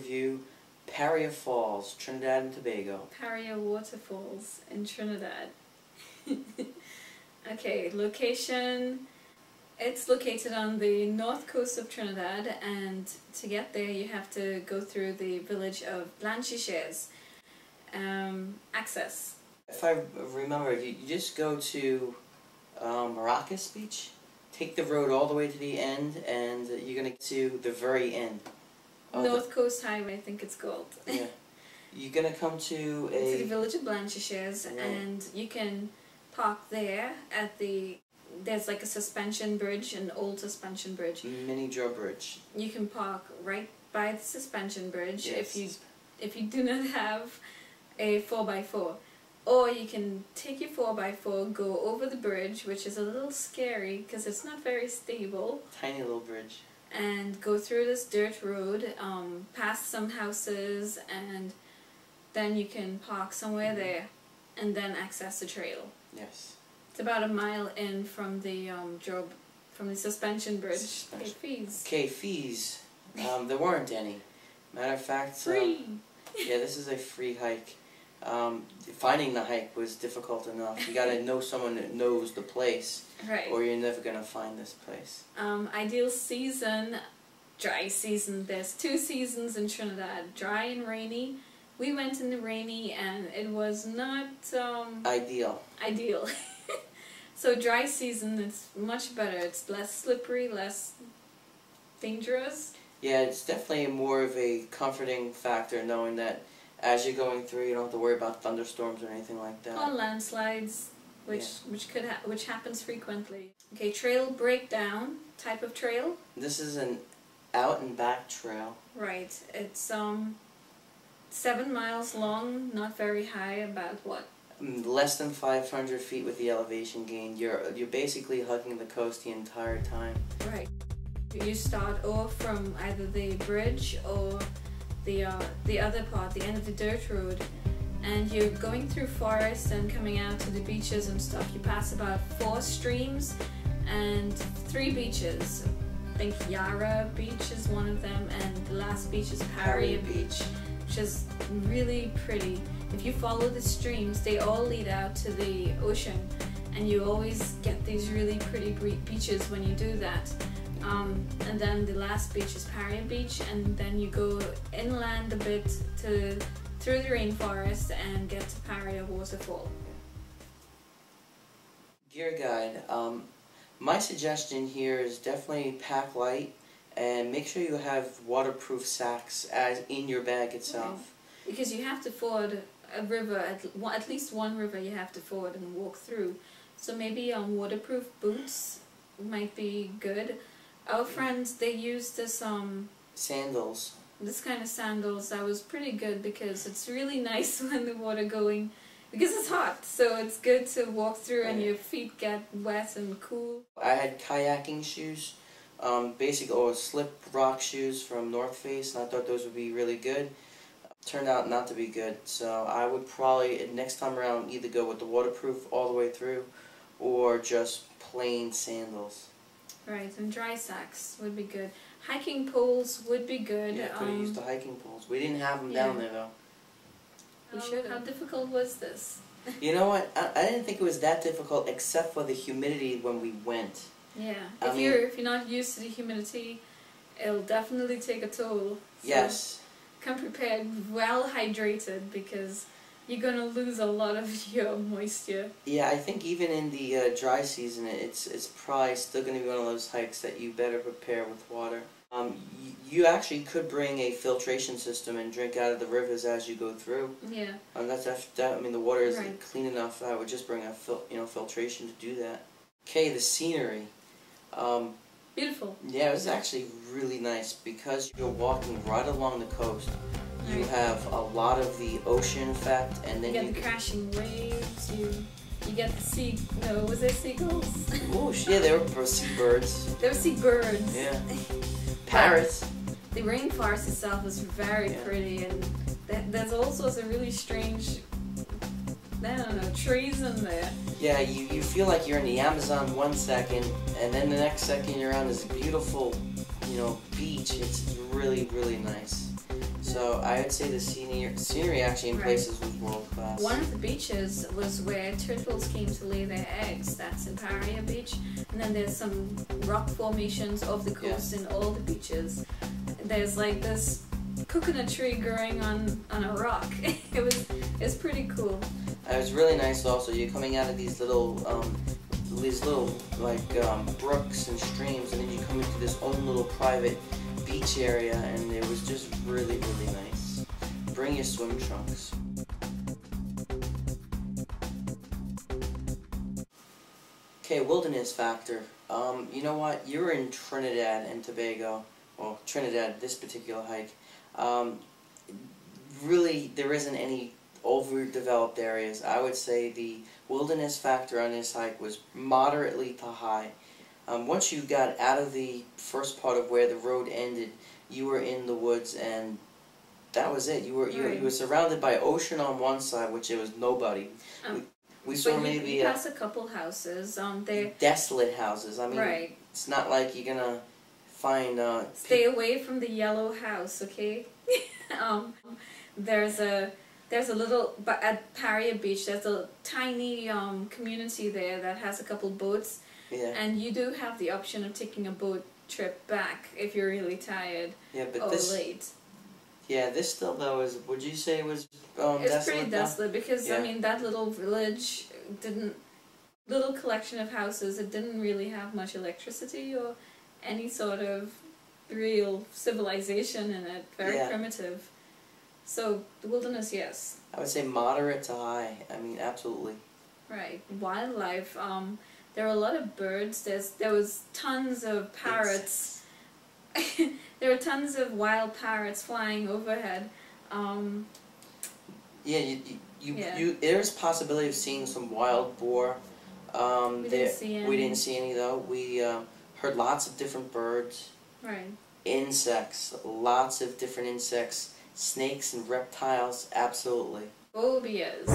review Paria Falls, Trinidad and Tobago. Paria Waterfalls in Trinidad. Okay, location. It's located on the north coast of Trinidad, and to get there you have to go through the village of Blanchisseuse. Access. If I remember, you just go to Maracas Beach, take the road all the way to the end, and you're going to get to the very end. North Coast Highway, I think it's called. Yeah. You're going to come to the village of Blanchisseuse, right. And you can park there at there's like a suspension bridge, an old suspension bridge. Mini drawbridge. You can park right by the suspension bridge, yes. if you do not have a 4x4. Or you can take your 4x4, go over the bridge, which is a little scary because it's not very stable. Tiny little bridge. And go through this dirt road, past some houses, and then you can park somewhere there and then access the trail. Yes. It's about a mile in from the suspension bridge. Okay, fees. There weren't any. Matter of fact, free. Yeah, this is a free hike. Finding the hike was difficult enough. You gotta know someone that knows the place, right? Or you're never gonna find this place. Ideal season, dry season. There's 2 seasons in Trinidad: dry and rainy. We went in the rainy, and it was not ideal. Ideal. So dry season, it's much better. It's less slippery, less dangerous. Yeah, it's definitely more of a comforting factor knowing that as you're going through, you don't have to worry about thunderstorms or anything like that. Or landslides, which happens frequently. Okay, trail breakdown. Type of trail. This is an out and back trail. Right. It's 7 miles long, not very high. About what? Less than 500 feet with the elevation gain. You're basically hugging the coast the entire time. Right. You start off from either the bridge or the other part, the end of the dirt road, and you're going through forest and coming out to the beaches and stuff. You pass about 4 streams and 3 beaches. I think Yara Beach is one of them, and the last beach is Paria Beach, which is really pretty. If you follow the streams, they all lead out to the ocean, and you always get these really pretty beaches when you do that. And then the last beach is Paria Beach, and then you go inland a bit through the rainforest and get to Paria Waterfall. Gear guide. My suggestion here is definitely pack light and make sure you have waterproof sacks in your bag itself. Okay. Because you have to ford a river, at least one river you have to ford and walk through. So maybe waterproof boots might be good. Our friends, they used this sandals. This kind of sandals that was pretty good because it's really nice when the water going, because it's hot, so it's good to walk through and your feet get wet and cool. I had kayaking shoes, or slip rock shoes from North Face, and I thought those would be really good. Turned out not to be good, so I would probably next time around either go with the waterproof all the way through or just plain sandals. Right, and dry sacks would be good. Hiking poles would be good. Yeah, could have used the hiking poles. We didn't have them down there though. We should have. How difficult was this? You know what? I didn't think it was that difficult except for the humidity when we went. Yeah, if you're not used to the humidity, it'll definitely take a toll. So yes. Come prepared, well hydrated, because you're gonna lose a lot of your moisture. Yeah, I think even in the dry season, it's probably still gonna be one of those hikes that you better prepare with water. You actually could bring a filtration system and drink out of the rivers as you go through. Yeah. I mean, the water is clean enough. I would just bring a filtration to do that. Okay, the scenery. Beautiful. Yeah, it was actually really nice because you're walking right along the coast. You have a lot of the ocean effect, and then you get the crashing waves. You get the was there seagulls? Oh, yeah, there were seabirds. There were seabirds. Yeah. Parrots. The rainforest itself is very pretty, and there's all sorts of really strange, I don't know, trees in there. Yeah, you feel like you're in the Amazon 1 second, and then the next second you're on this beautiful, beach. It's really, really nice. So I would say the scenery actually in Right. places was world class. One of the beaches was where turtles came to lay their eggs. That's in Paria Beach. And then there's some rock formations off the coast in all the beaches. There's like this coconut tree growing on a rock. It's pretty cool. It was really nice also. You're coming out of these little brooks and streams, and then you come into this own little private beach area, and it was just really, really nice. Bring your swim trunks. Okay, wilderness factor. You know what? You were in Trinidad and Tobago. Well, Trinidad, this particular hike. Really, there isn't any overdeveloped areas. I would say the wilderness factor on this hike was moderately to high. Once you got out of the first part of where the road ended, you were in the woods, and that was it. You were surrounded by ocean on one side, which there was nobody. We saw maybe you pass a couple houses. They're desolate houses. I mean, it's not like you're gonna find. Stay away from the yellow house, okay? There's a little, but at Paria Beach, there's a tiny community there that has a couple boats. Yeah. And you do have the option of taking a boat trip back if you're really tired or late. Yeah, this still though is. Would you say it was desolate? It's pretty desolate because I mean that little village little collection of houses. It didn't really have much electricity or any sort of real civilization in it. Very primitive. So the wilderness, yes. I would say moderate to high. I mean, absolutely. Right. Wildlife. There were a lot of birds. There was tons of parrots. There were tons of wild parrots flying overhead. There's possibility of seeing some wild boar. We didn't see any. We didn't see any though. We heard lots of different birds. Right. Insects, lots of different insects, snakes and reptiles, absolutely. Phobias.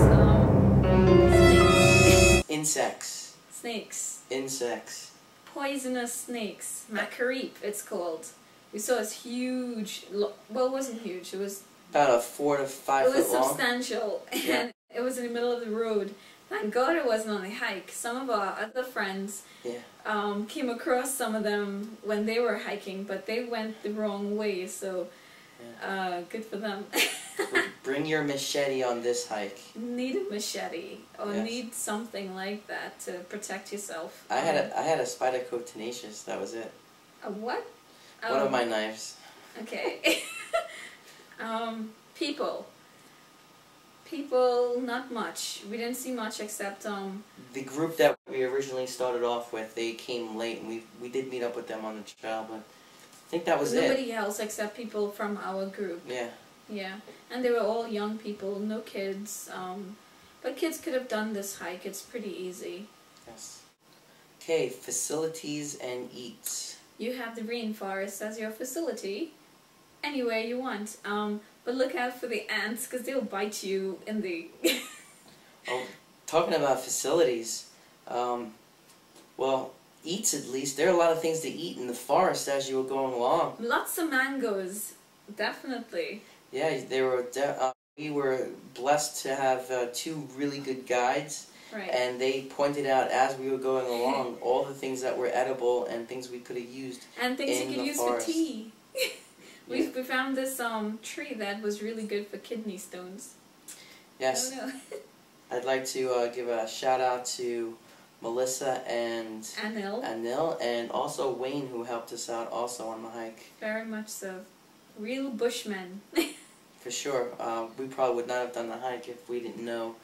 Insects. Snakes. Insects. Poisonous snakes. Macareep, it's called. We saw this huge, well, it wasn't huge, it was about a 4 to 5 foot long. It was substantial, and it was in the middle of the road. Thank God it wasn't on the hike. Some of our other friends came across some of them when they were hiking, but they went the wrong way, so good for them. Bring your machete on this hike. Need a machete, or need something like that to protect yourself. I had a Spyderco Tenacious, that was it. A what? One of my knives. Okay. People, not much. We didn't see much except the group that we originally started off with, they came late, and we did meet up with them on the trail, but I think that was nobody else except people from our group. Yeah. Yeah, and they were all young people, no kids. But kids could have done this hike. It's pretty easy. Yes. Okay, facilities and eats. You have the rainforest as your facility, anywhere you want. But look out for the ants, because they'll bite you in the... Oh, talking about facilities, well, eats at least. There are a lot of things to eat in the forest as you were going along. Lots of mangoes, definitely. Yeah, they were. We were blessed to have 2 really good guides. Right. And they pointed out as we were going along all the things that were edible and things we could have used. And things you could use forest. for tea. We found this tree that was really good for kidney stones. Yes. I don't know. I'd like to give a shout out to Melissa and Anil, and also Wayne, who helped us out also on the hike. Very much so. Real bushmen. For sure. We probably would not have done the hike if we didn't know,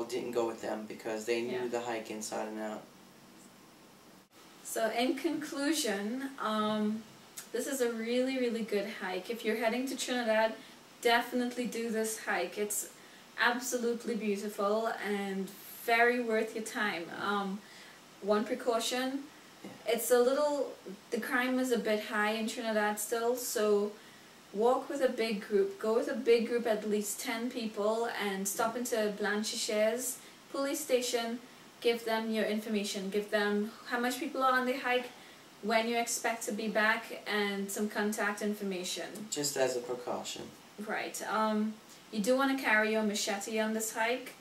didn't go with them, because they knew the hike inside and out. So in conclusion, this is a really, really good hike. If you're heading to Trinidad, definitely do this hike. It's absolutely beautiful and very worth your time. One precaution, the crime is a bit high in Trinidad still, so walk with a big group. Go with a big group, at least 10 people, and stop into Blanchisse's police station. Give them your information. Give them how much people are on the hike. when you expect to be back, and some contact information. Just as a precaution. Right. You do want to carry your machete on this hike.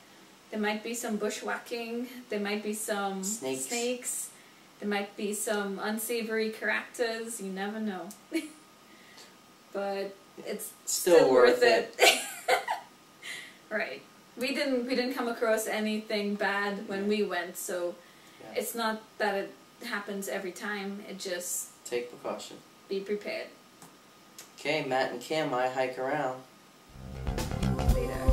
There might be some bushwhacking. There might be some snakes. There might be some unsavory characters. You never know. But it's still worth it. Right. We didn't come across anything bad when we went, so it's not that it happens every time. It just take precaution. Be prepared. Okay, Matt and Kim, I hike around. Later.